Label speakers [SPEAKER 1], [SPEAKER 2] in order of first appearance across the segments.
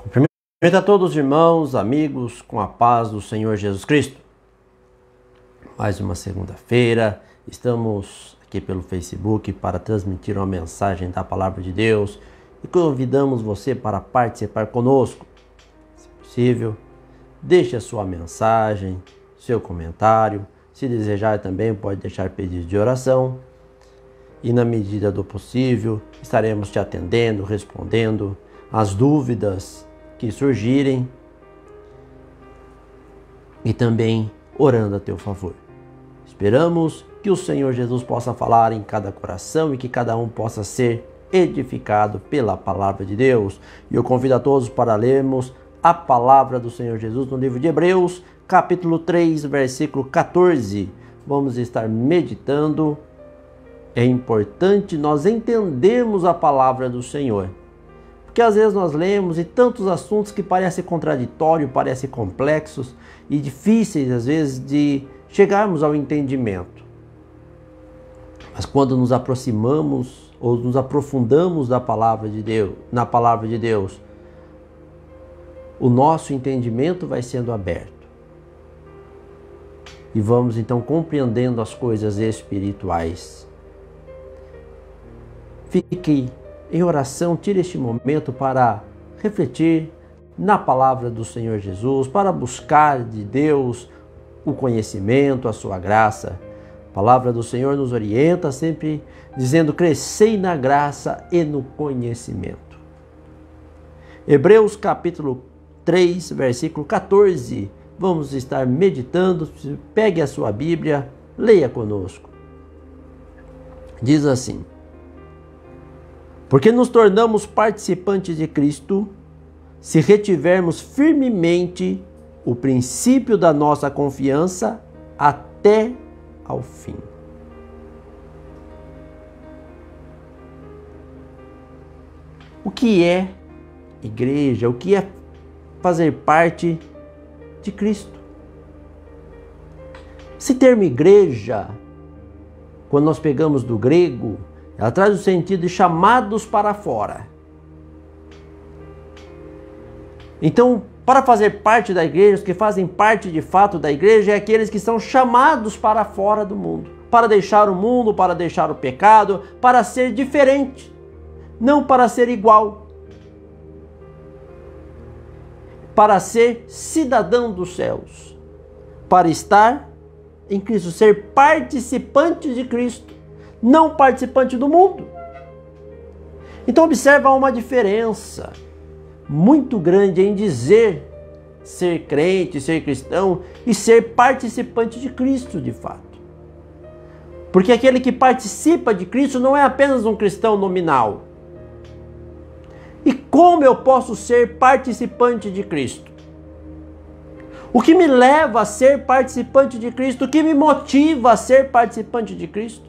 [SPEAKER 1] Cumprimento a todos os irmãos, amigos, com a paz do Senhor Jesus Cristo. Mais uma segunda-feira, estamos aqui pelo Facebook para transmitir uma mensagem da Palavra de Deus e convidamos você para participar conosco. Se possível, deixe a sua mensagem, seu comentário. Se desejar também pode deixar pedido de oração e na medida do possível estaremos te atendendo, respondendo as dúvidas que surgirem e também orando a teu favor. Esperamos que o Senhor Jesus possa falar em cada coração e que cada um possa ser edificado pela palavra de Deus. E eu convido a todos para lermos a palavra do Senhor Jesus no livro de Hebreus, capítulo 3, versículo 14. Vamos estar meditando. É importante nós entendermos a palavra do Senhor. Porque às vezes nós lemos e tantos assuntos que parecem contraditórios, parecem complexos e difíceis às vezes de chegarmos ao entendimento. Mas quando nos aproximamos ou nos aprofundamos da palavra de Deus, na palavra de Deus, o nosso entendimento vai sendo aberto. E vamos então compreendendo as coisas espirituais. Fique em oração, tire este momento para refletir na palavra do Senhor Jesus, para buscar de Deus o conhecimento, a sua graça. A palavra do Senhor nos orienta sempre dizendo: crescei na graça e no conhecimento. Hebreus capítulo 3, versículo 14. Vamos estar meditando. Pegue a sua Bíblia, leia conosco. Diz assim: porque nos tornamos participantes de Cristo, se retivermos firmemente o princípio da nossa confiança até ao fim. O que é igreja? O que é fazer parte de Cristo? Esse termo igreja, quando nós pegamos do grego, ela traz o sentido de chamados para fora. Então, para fazer parte da igreja, os que fazem parte de fato da igreja, é aqueles que são chamados para fora do mundo. Para deixar o mundo, para deixar o pecado, para ser diferente. Não para ser igual. Para ser cidadão dos céus. Para estar em Cristo, ser participante de Cristo. Não participante do mundo. Então observa uma diferença muito grande em dizer ser crente, ser cristão e ser participante de Cristo de fato. Porque aquele que participa de Cristo não é apenas um cristão nominal. E como eu posso ser participante de Cristo? O que me leva a ser participante de Cristo? O que me motiva a ser participante de Cristo?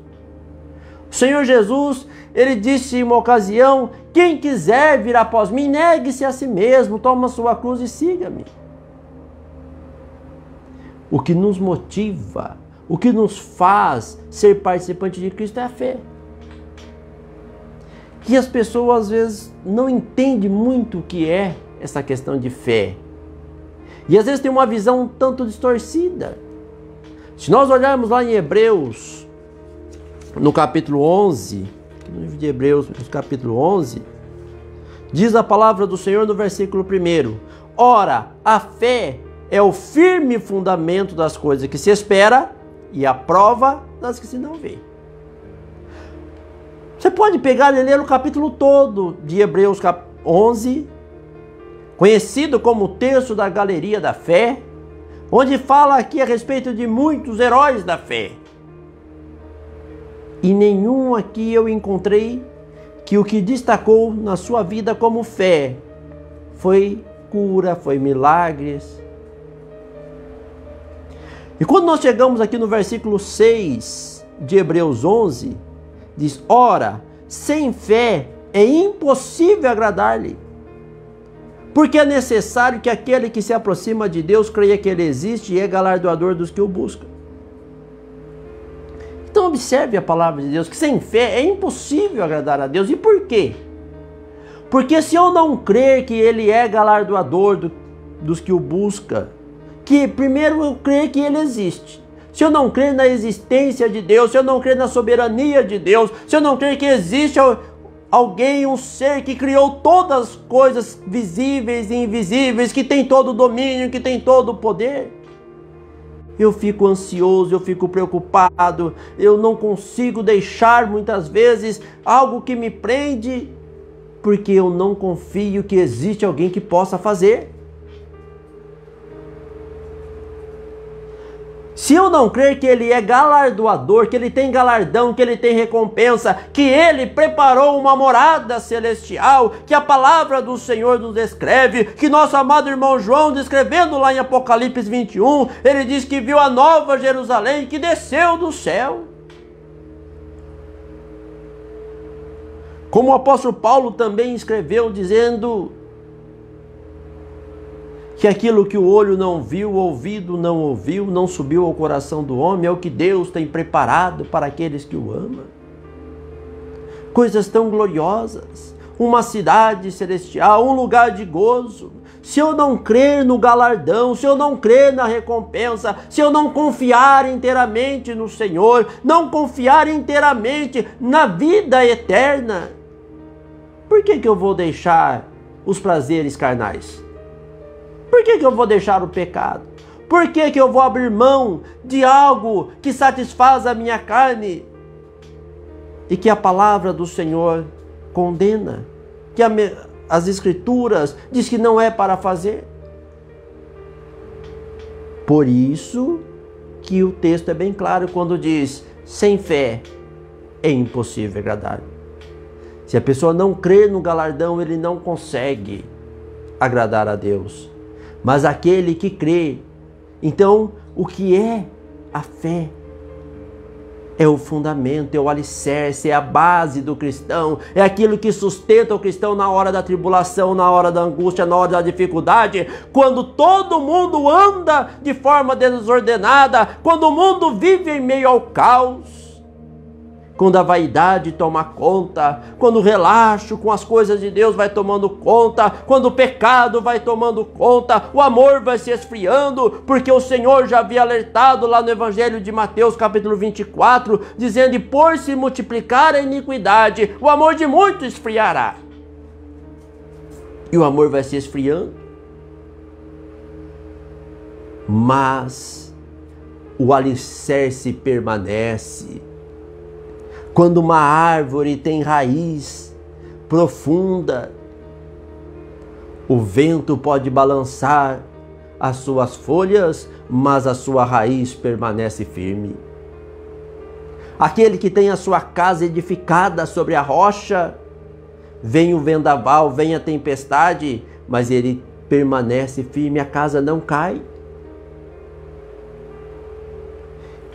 [SPEAKER 1] O Senhor Jesus, ele disse em uma ocasião: quem quiser vir após mim, negue-se a si mesmo, toma sua cruz e siga-me. O que nos motiva, o que nos faz ser participante de Cristo é a fé. Que as pessoas às vezes não entendem muito o que é essa questão de fé. E às vezes tem uma visão um tanto distorcida. Se nós olharmos lá em Hebreus, no capítulo 11, no livro de Hebreus, no capítulo 11, diz a palavra do Senhor no versículo 1: ora, a fé é o firme fundamento das coisas que se espera e a prova das que se não vê. Você pode pegar e ler o capítulo todo de Hebreus 11, conhecido como o texto da galeria da fé, onde fala aqui a respeito de muitos heróis da fé. E nenhum aqui eu encontrei que o que destacou na sua vida como fé foi cura, foi milagres. E quando nós chegamos aqui no versículo 6 de Hebreus 11, diz: ora, sem fé é impossível agradar-lhe, porque é necessário que aquele que se aproxima de Deus creia que Ele existe e é galardoador dos que o buscam. Então observe a palavra de Deus, que sem fé é impossível agradar a Deus. E por quê? Porque se eu não crer que Ele é galardoador dos que o buscam, que primeiro eu crer que Ele existe. Se eu não crer na existência de Deus, se eu não crer na soberania de Deus, se eu não crer que existe alguém, um ser que criou todas as coisas visíveis e invisíveis, que tem todo o domínio, que tem todo o poder, eu fico ansioso, eu fico preocupado, eu não consigo deixar muitas vezes algo que me prende, porque eu não confio que existe alguém que possa fazer. Se eu não crer que Ele é galardoador, que Ele tem galardão, que Ele tem recompensa, que Ele preparou uma morada celestial, que a palavra do Senhor nos descreve, que nosso amado irmão João, descrevendo lá em Apocalipse 21, ele diz que viu a nova Jerusalém que desceu do céu. Como o apóstolo Paulo também escreveu, dizendo que aquilo que o olho não viu, o ouvido não ouviu, não subiu ao coração do homem, é o que Deus tem preparado para aqueles que o amam. Coisas tão gloriosas, uma cidade celestial, um lugar de gozo. Se eu não crer no galardão, se eu não crer na recompensa, se eu não confiar inteiramente no Senhor, não confiar inteiramente na vida eterna, por que eu vou deixar os prazeres carnais? Por que eu vou deixar o pecado? Por que eu vou abrir mão de algo que satisfaz a minha carne e que a palavra do Senhor condena? Que as Escrituras diz que não é para fazer? Por isso que o texto é bem claro quando diz: sem fé é impossível agradar. Se a pessoa não crer no galardão, ele não consegue agradar a Deus. Mas aquele que crê, então o que é a fé? É o fundamento, é o alicerce, é a base do cristão, é aquilo que sustenta o cristão na hora da tribulação, na hora da angústia, na hora da dificuldade, quando todo mundo anda de forma desordenada, quando o mundo vive em meio ao caos. Quando a vaidade toma conta, quando o relaxo com as coisas de Deus vai tomando conta, quando o pecado vai tomando conta, o amor vai se esfriando, porque o Senhor já havia alertado lá no Evangelho de Mateus capítulo 24, dizendo: e por se multiplicar a iniquidade, o amor de muitos esfriará. E o amor vai se esfriando, mas o alicerce permanece. Quando uma árvore tem raiz profunda, o vento pode balançar as suas folhas, mas a sua raiz permanece firme. Aquele que tem a sua casa edificada sobre a rocha, vem o vendaval, vem a tempestade, mas ele permanece firme, a casa não cai.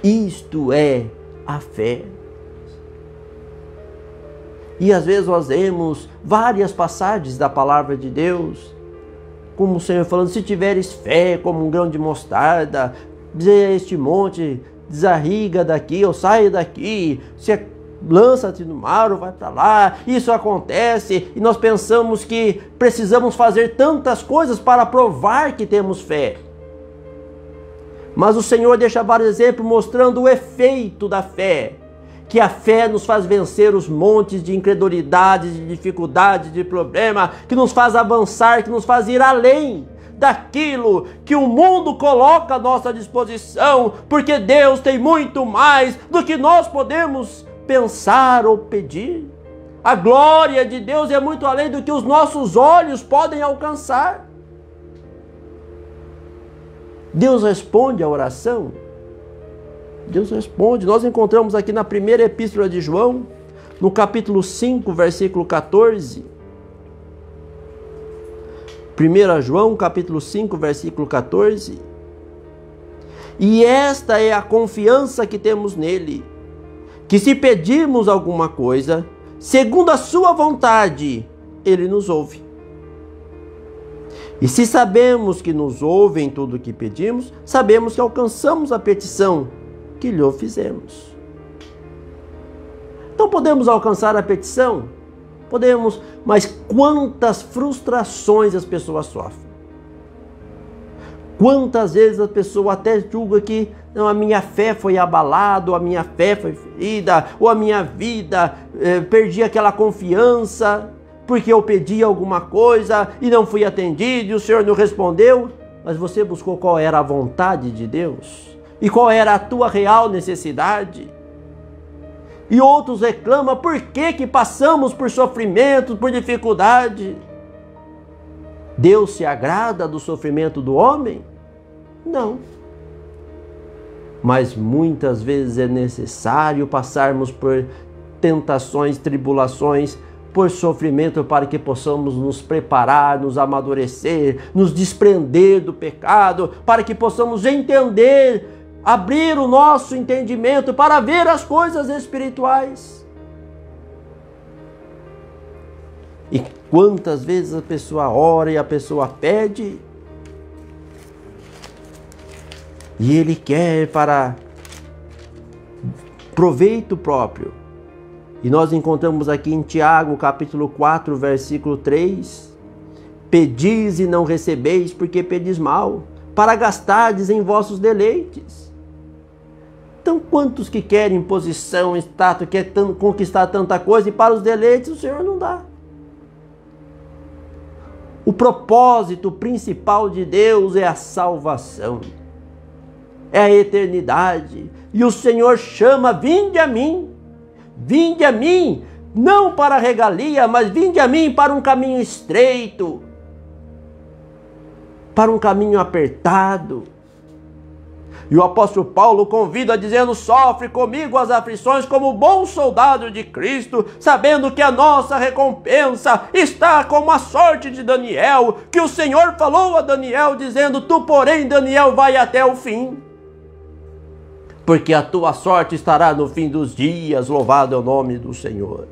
[SPEAKER 1] Isto é a fé. E às vezes nós vemos várias passagens da palavra de Deus, como o Senhor falando: se tiveres fé como um grão de mostarda, dizer a este monte, desarriga daqui ou sai daqui, se lança-te no mar ou vai para lá. Isso acontece e nós pensamos que precisamos fazer tantas coisas para provar que temos fé. Mas o Senhor deixa vários exemplos mostrando o efeito da fé. Que a fé nos faz vencer os montes de incredulidade, de dificuldade, de problema, que nos faz avançar, que nos faz ir além daquilo que o mundo coloca à nossa disposição, porque Deus tem muito mais do que nós podemos pensar ou pedir. A glória de Deus é muito além do que os nossos olhos podem alcançar. Deus responde à oração. Deus responde. Nós encontramos aqui na primeira epístola de João, no capítulo 5, versículo 14. 1 João, capítulo 5, versículo 14. E esta é a confiança que temos nele, que se pedirmos alguma coisa, segundo a sua vontade, ele nos ouve. E se sabemos que nos ouve em tudo o que pedimos, sabemos que alcançamos a petição que lhe fizemos. Então podemos alcançar a petição Podemos, mas quantas frustrações as pessoas sofrem. Quantas vezes a pessoa até julga que não, a minha fé foi abalada, ou a minha fé foi ferida, ou a minha vida, perdi aquela confiança, porque eu pedi alguma coisa e não fui atendido e o Senhor não respondeu. Mas você buscou qual era a vontade de Deus? E qual era a tua real necessidade? E outros reclamam por que passamos por sofrimento, por dificuldade. Deus se agrada do sofrimento do homem? Não. Mas muitas vezes é necessário passarmos por tentações, tribulações, por sofrimento, para que possamos nos preparar, nos amadurecer, nos desprender do pecado, para que possamos entender, abrir o nosso entendimento para ver as coisas espirituais. E quantas vezes a pessoa ora e a pessoa pede, e ele quer para proveito próprio. E nós encontramos aqui em Tiago, capítulo 4, versículo 3, pedis e não recebeis, porque pedis mal, para gastardes em vossos deleites. Então, quantos que querem posição, status, querem conquistar tanta coisa, e para os deleites o Senhor não dá. O propósito principal de Deus é a salvação, é a eternidade. E o Senhor chama: vinde a mim, não para a regalia, mas vinde a mim para um caminho estreito, para um caminho apertado. E o apóstolo Paulo convida dizendo: sofre comigo as aflições como bom soldado de Cristo, sabendo que a nossa recompensa está como a sorte de Daniel, que o Senhor falou a Daniel dizendo: tu, porém, Daniel, vai até o fim, porque a tua sorte estará no fim dos dias, louvado é o nome do Senhor.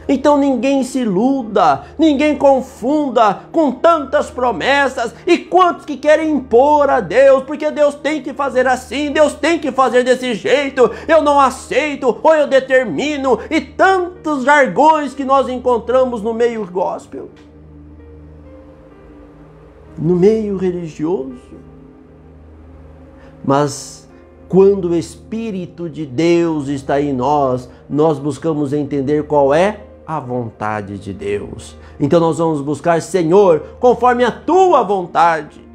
[SPEAKER 1] Então ninguém se iluda, ninguém confunda com tantas promessas. E quantos que querem impor a Deus, porque Deus tem que fazer assim, Deus tem que fazer desse jeito, eu não aceito, ou eu determino, e tantos jargões que nós encontramos no meio gospel, no meio religioso. Mas quando o Espírito de Deus está em nós, nós buscamos entender qual é a vontade de Deus. Então nós vamos buscar: Senhor, conforme a tua vontade.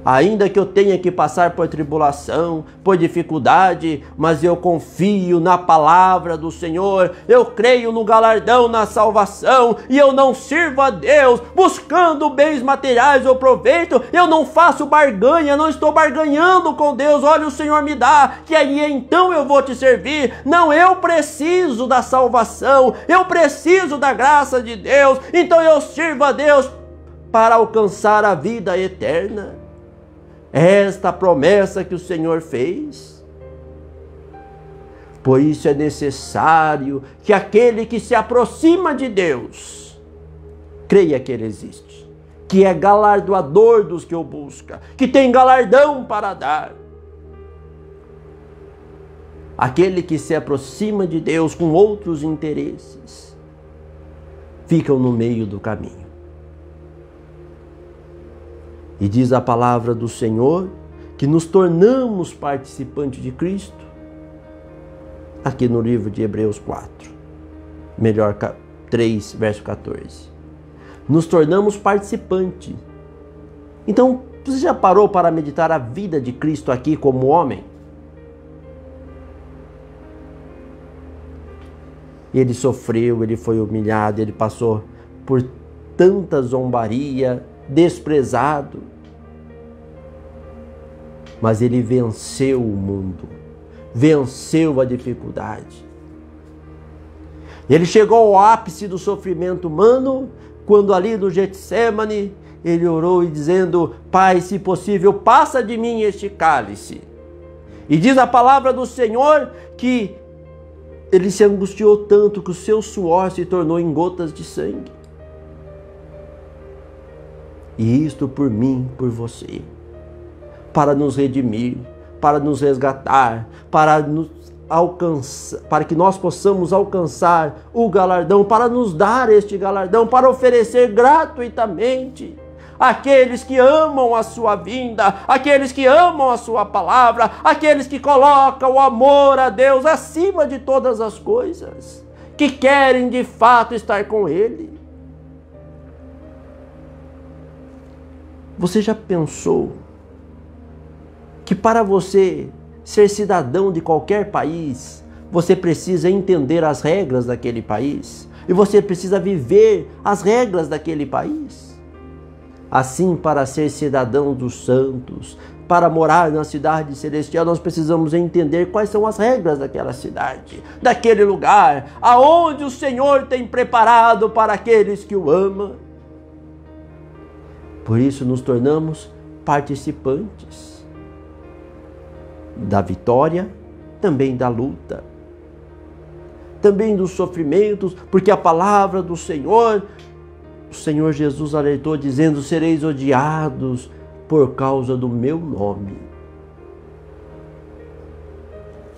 [SPEAKER 1] Ainda que eu tenha que passar por tribulação, por dificuldade, mas eu confio na palavra do Senhor, eu creio no galardão, na salvação, e eu não sirvo a Deus buscando bens materiais ou proveito, eu não faço barganha, não estou barganhando com Deus: olha, o Senhor me dá, que aí então eu vou te servir. Não, eu preciso da salvação, eu preciso da graça de Deus, então eu sirvo a Deus para alcançar a vida eterna. Esta promessa que o Senhor fez. Por isso é necessário que aquele que se aproxima de Deus creia que Ele existe, que é galardoador dos que o buscam, que tem galardão para dar. Aquele que se aproxima de Deus com outros interesses ficam no meio do caminho. E diz a palavra do Senhor que nos tornamos participantes de Cristo, aqui no livro de Hebreus 3, verso 14. Nos tornamos participantes. Então, você já parou para meditar a vida de Cristo aqui como homem? Ele sofreu, ele foi humilhado, ele passou por tanta zombaria, desprezado, mas ele venceu o mundo, venceu a dificuldade. Ele chegou ao ápice do sofrimento humano, quando ali no Getsêmani, ele orou e dizendo: Pai, se possível, passa de mim este cálice. E diz a palavra do Senhor que ele se angustiou tanto que o seu suor se tornou em gotas de sangue. E isto por mim, por você, para nos redimir, para nos resgatar, para nos para que nós possamos alcançar o galardão, para nos dar este galardão, para oferecer gratuitamente àqueles que amam a sua vinda, aqueles que amam a sua palavra, aqueles que colocam o amor a Deus acima de todas as coisas, que querem de fato estar com Ele. Você já pensou que para você ser cidadão de qualquer país, você precisa entender as regras daquele país e você precisa viver as regras daquele país? Assim, para ser cidadão dos santos, para morar na cidade celestial, nós precisamos entender quais são as regras daquela cidade, daquele lugar, aonde o Senhor tem preparado para aqueles que o amam. Por isso nos tornamos participantes da vitória, também da luta, também dos sofrimentos, porque a palavra do Senhor, o Senhor Jesus alertou dizendo: sereis odiados por causa do meu nome.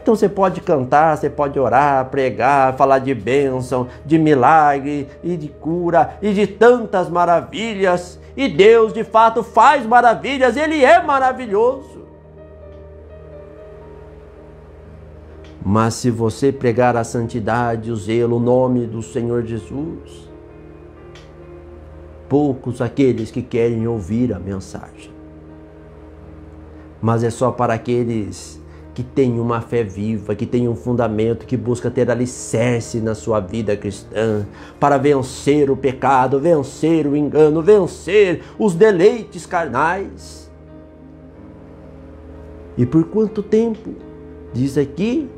[SPEAKER 1] Então você pode cantar, você pode orar, pregar, falar de bênção, de milagre e de cura e de tantas maravilhas. E Deus de fato faz maravilhas, Ele é maravilhoso. Mas se você pregar a santidade, o zelo, o nome do Senhor Jesus, poucos aqueles que querem ouvir a mensagem. Mas é só para aqueles que têm uma fé viva, que têm um fundamento, que busca ter alicerce na sua vida cristã, para vencer o pecado, vencer o engano, vencer os deleites carnais. E por quanto tempo? Diz aqui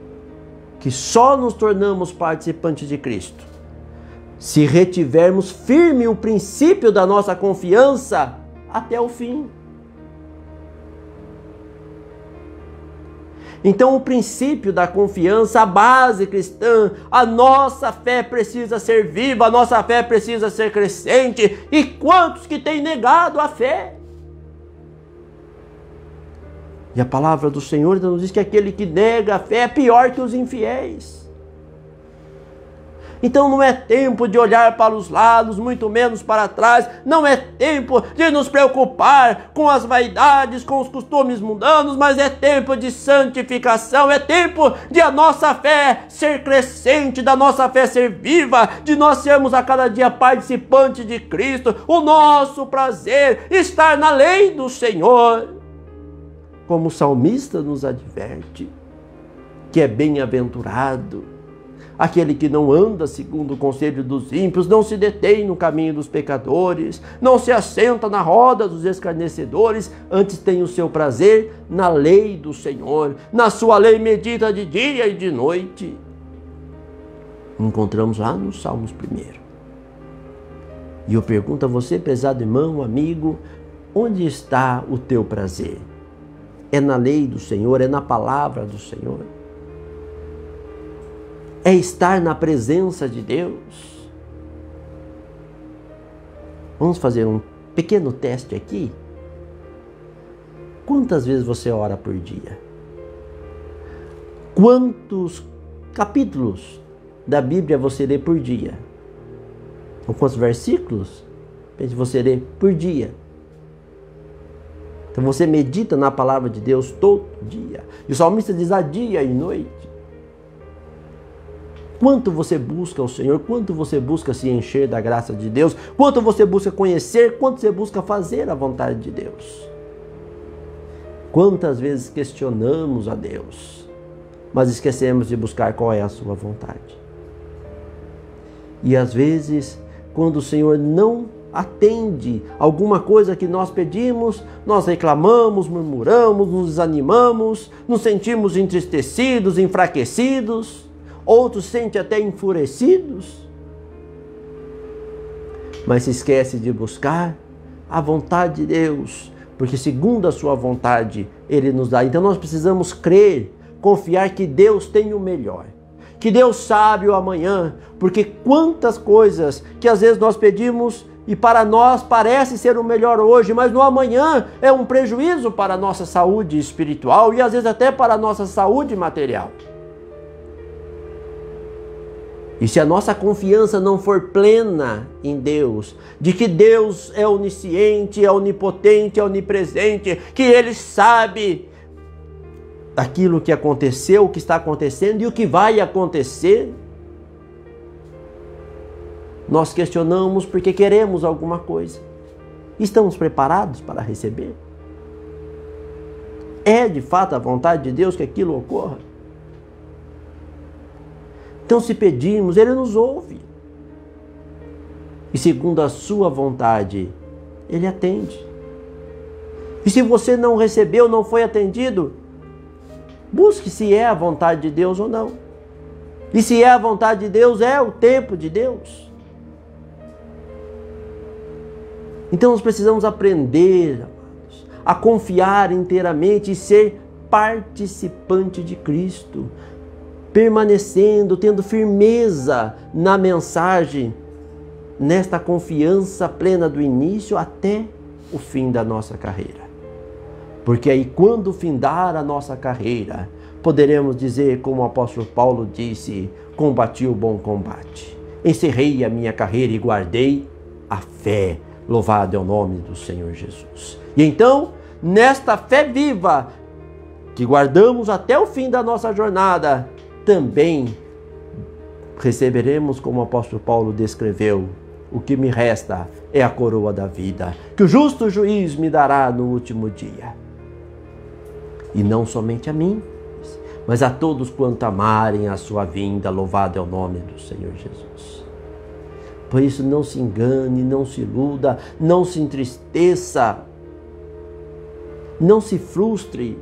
[SPEAKER 1] que só nos tornamos participantes de Cristo se retivermos firme o princípio da nossa confiança até o fim. Então, o princípio da confiança, a base cristã, a nossa fé precisa ser viva, a nossa fé precisa ser crescente. E quantos que têm negado a fé? E a palavra do Senhor nos diz que aquele que nega a fé é pior que os infiéis. Então não é tempo de olhar para os lados, muito menos para trás. Não é tempo de nos preocupar com as vaidades, com os costumes mundanos, mas é tempo de santificação, é tempo de a nossa fé ser crescente, da nossa fé ser viva, de nós sermos a cada dia participantes de Cristo. O nosso prazer estar na lei do Senhor. Como o salmista nos adverte, que é bem-aventurado aquele que não anda segundo o conselho dos ímpios, não se detém no caminho dos pecadores, não se assenta na roda dos escarnecedores, antes tem o seu prazer na lei do Senhor, na sua lei medita de dia e de noite. Encontramos lá nos Salmos 1. E eu pergunto a você, prezado irmão, amigo, onde está o teu prazer? É na lei do Senhor, é na palavra do Senhor? É estar na presença de Deus? Vamos fazer um pequeno teste aqui. Quantas vezes você ora por dia? Quantos capítulos da Bíblia você lê por dia? Ou quantos versículos você lê por dia? Então você medita na palavra de Deus todo dia. E o salmista diz a dia e noite. Quanto você busca o Senhor, quanto você busca se encher da graça de Deus, quanto você busca conhecer, quanto você busca fazer a vontade de Deus. Quantas vezes questionamos a Deus, mas esquecemos de buscar qual é a sua vontade. E às vezes, quando o Senhor não atende alguma coisa que nós pedimos, nós reclamamos, murmuramos, nos desanimamos, nos sentimos entristecidos, enfraquecidos. Outros se sentem até enfurecidos, mas se esquece de buscar a vontade de Deus, porque segundo a sua vontade Ele nos dá. Então nós precisamos crer, confiar que Deus tem o melhor, que Deus sabe o amanhã, porque quantas coisas que às vezes nós pedimos e para nós parece ser o melhor hoje, mas no amanhã é um prejuízo para a nossa saúde espiritual e às vezes até para a nossa saúde material. E se a nossa confiança não for plena em Deus, de que Deus é onisciente, é onipotente, é onipresente, que Ele sabe aquilo que aconteceu, o que está acontecendo e o que vai acontecer, nós questionamos porque queremos alguma coisa. Estamos preparados para receber? É de fato a vontade de Deus que aquilo ocorra? Então, se pedirmos, Ele nos ouve. E segundo a sua vontade, Ele atende. E se você não recebeu, não foi atendido, busque se é a vontade de Deus ou não. E se é a vontade de Deus, é o tempo de Deus. Então nós precisamos aprender, amados, a confiar inteiramente e ser participante de Cristo, permanecendo, tendo firmeza na mensagem, nesta confiança plena do início até o fim da nossa carreira. Porque aí, quando findar a nossa carreira, poderemos dizer, como o apóstolo Paulo disse: combati o bom combate, encerrei a minha carreira e guardei a fé. Louvado é o nome do Senhor Jesus. E então, nesta fé viva, que guardamos até o fim da nossa jornada, também receberemos, como o apóstolo Paulo descreveu: o que me resta é a coroa da vida, que o justo juiz me dará no último dia. E não somente a mim, mas a todos quanto amarem a sua vinda. Louvado é o nome do Senhor Jesus. Por isso, não se engane, não se iluda, não se entristeça, não se frustre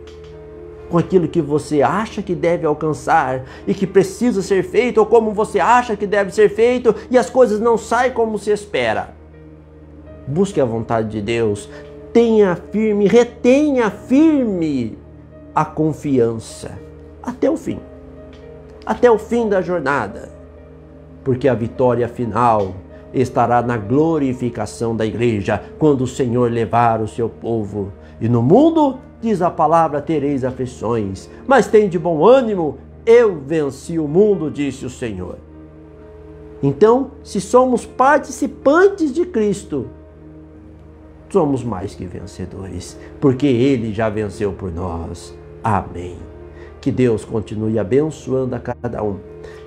[SPEAKER 1] com aquilo que você acha que deve alcançar e que precisa ser feito, ou como você acha que deve ser feito e as coisas não saem como se espera. Busque a vontade de Deus, tenha firme, retenha firme a confiança até o fim da jornada. Porque a vitória final estará na glorificação da igreja, quando o Senhor levar o seu povo. E no mundo, diz a palavra, tereis aflições, mas tende bom ânimo, eu venci o mundo, disse o Senhor. Então, se somos participantes de Cristo, somos mais que vencedores, porque Ele já venceu por nós. Amém. Que Deus continue abençoando a cada um.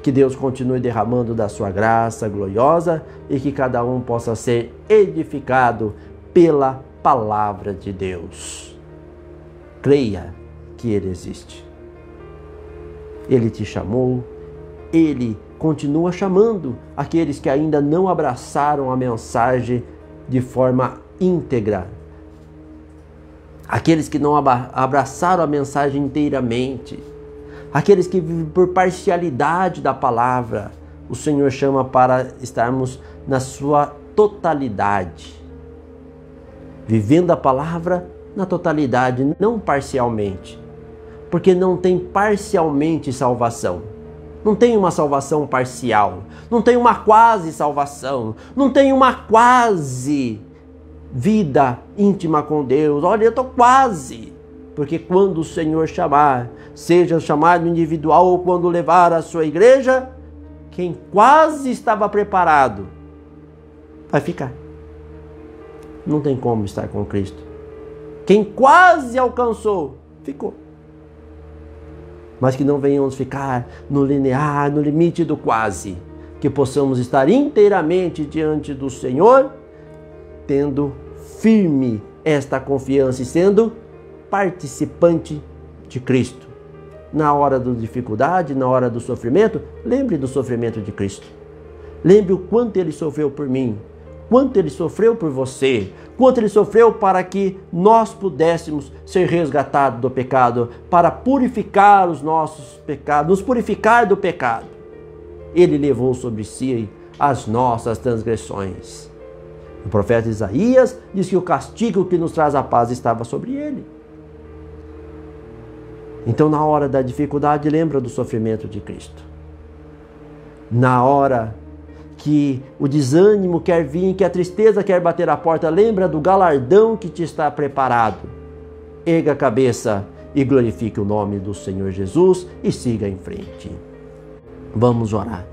[SPEAKER 1] Que Deus continue derramando da sua graça gloriosa e que cada um possa ser edificado pela palavra de Deus. Creia que Ele existe. Ele te chamou, Ele continua chamando aqueles que ainda não abraçaram a mensagem de forma íntegra. Aqueles que não abraçaram a mensagem inteiramente. Aqueles que vivem por parcialidade da palavra, o Senhor chama para estarmos na sua totalidade. Vivendo a palavra na totalidade, não parcialmente. Porque não tem parcialmente salvação. Não tem uma salvação parcial. Não tem uma quase salvação. Não tem uma quase vida íntima com Deus. Olha, eu estou quase. Porque quando o Senhor chamar, seja chamado individual ou quando levar a sua igreja, quem quase estava preparado vai ficar. Não tem como estar com Cristo. Quem quase alcançou, ficou. Mas que não venhamos ficar no linear, no limite do quase. Que possamos estar inteiramente diante do Senhor, tendo firme esta confiança e sendo participante de Cristo. Na hora da dificuldade, na hora do sofrimento, lembre do sofrimento de Cristo. Lembre o quanto Ele sofreu por mim, quanto Ele sofreu por você, quanto Ele sofreu para que nós pudéssemos ser resgatados do pecado, para purificar os nossos pecados, nos purificar do pecado. Ele levou sobre si as nossas transgressões. O profeta Isaías diz que o castigo que nos traz a paz estava sobre Ele. Então, na hora da dificuldade, lembra do sofrimento de Cristo. Na hora que o desânimo quer vir, que a tristeza quer bater a porta, lembra do galardão que te está preparado. Erga a cabeça e glorifique o nome do Senhor Jesus e siga em frente. Vamos orar.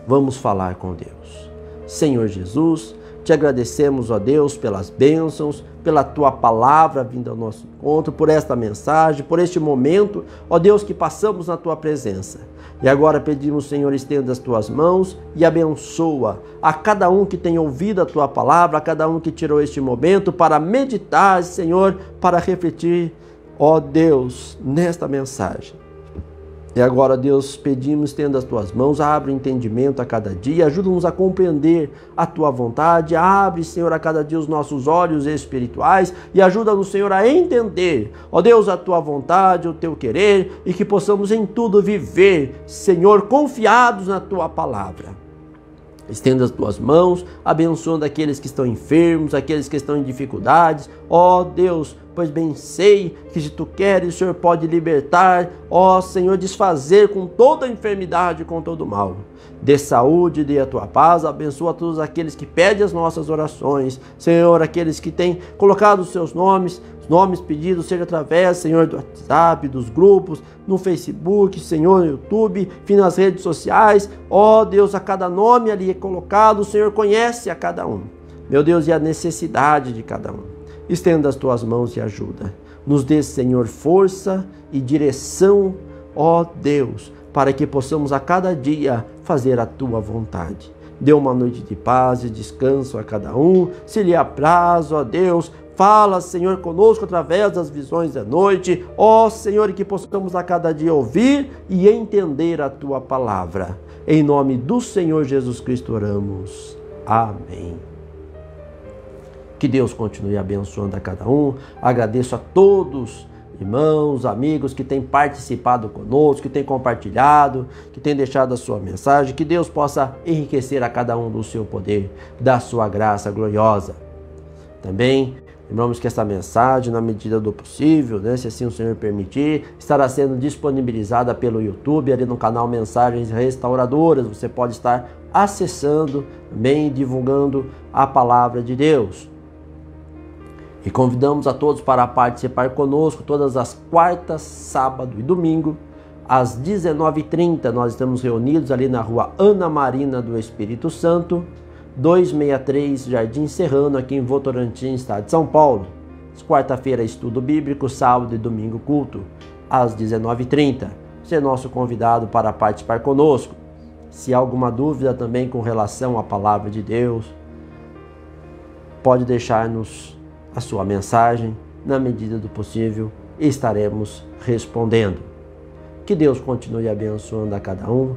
[SPEAKER 1] Vamos falar com Deus. Senhor Jesus, te agradecemos, ó Deus, pelas bênçãos, pela tua palavra vinda ao nosso encontro, por esta mensagem, por este momento, ó Deus, que passamos na tua presença. E agora pedimos, Senhor, estenda as tuas mãos e abençoa a cada um que tem ouvido a tua palavra, a cada um que tirou este momento para meditar, Senhor, para refletir, ó Deus, nesta mensagem. E agora, Deus, pedimos, estenda as tuas mãos, abre o entendimento a cada dia, ajuda-nos a compreender a tua vontade, abre, Senhor, a cada dia os nossos olhos espirituais e ajuda-nos, Senhor, a entender, ó Deus, a tua vontade, o teu querer e que possamos em tudo viver, Senhor, confiados na tua palavra. Estenda as tuas mãos, abençoando aqueles que estão enfermos, aqueles que estão em dificuldades. Ó Deus, pois bem sei que se tu queres, o Senhor pode libertar. Ó Senhor, desfazer com toda a enfermidade, com todo o mal. Dê saúde, dê a tua paz, abençoa todos aqueles que pedem as nossas orações. Senhor, aqueles que têm colocado os seus nomes pedidos, seja através, Senhor, do WhatsApp, dos grupos, no Facebook, Senhor, no YouTube, enfim, nas redes sociais. Ó Deus, a cada nome ali colocado, o Senhor conhece a cada um. Meu Deus, e a necessidade de cada um. Estenda as tuas mãos e ajuda. Nos dê, Senhor, força e direção, ó Deus, para que possamos a cada dia fazer a tua vontade. Dê uma noite de paz e descanso a cada um. Se lhe apraz, ó Deus, fala, Senhor, conosco através das visões da noite. Ó Senhor, que possamos a cada dia ouvir e entender a tua palavra. Em nome do Senhor Jesus Cristo oramos. Amém. Que Deus continue abençoando a cada um. Agradeço a todos, irmãos, amigos que têm participado conosco, que têm compartilhado, que têm deixado a sua mensagem. Que Deus possa enriquecer a cada um do seu poder, da sua graça gloriosa. Também lembramos que essa mensagem, na medida do possível, se assim o Senhor permitir, estará sendo disponibilizada pelo YouTube, ali no canal Mensagens Restauradoras. Você pode estar acessando, também divulgando a palavra de Deus. E convidamos a todos para participar conosco todas as quartas, sábado e domingo, às 19h30. Nós estamos reunidos ali na rua Ana Marina do Espírito Santo, 263 Jardim Serrano, aqui em Votorantim, estado de São Paulo. Quarta-feira, estudo bíblico, sábado e domingo, culto, às 19h30. Você é nosso convidado para participar conosco. Se há alguma dúvida também com relação à palavra de Deus, pode deixar-nos a sua mensagem, na medida do possível, estaremos respondendo. Que Deus continue abençoando a cada um.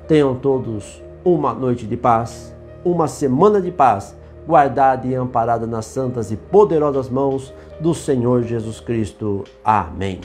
[SPEAKER 1] Tenham todos uma noite de paz, uma semana de paz, guardada e amparada nas santas e poderosas mãos do Senhor Jesus Cristo. Amém.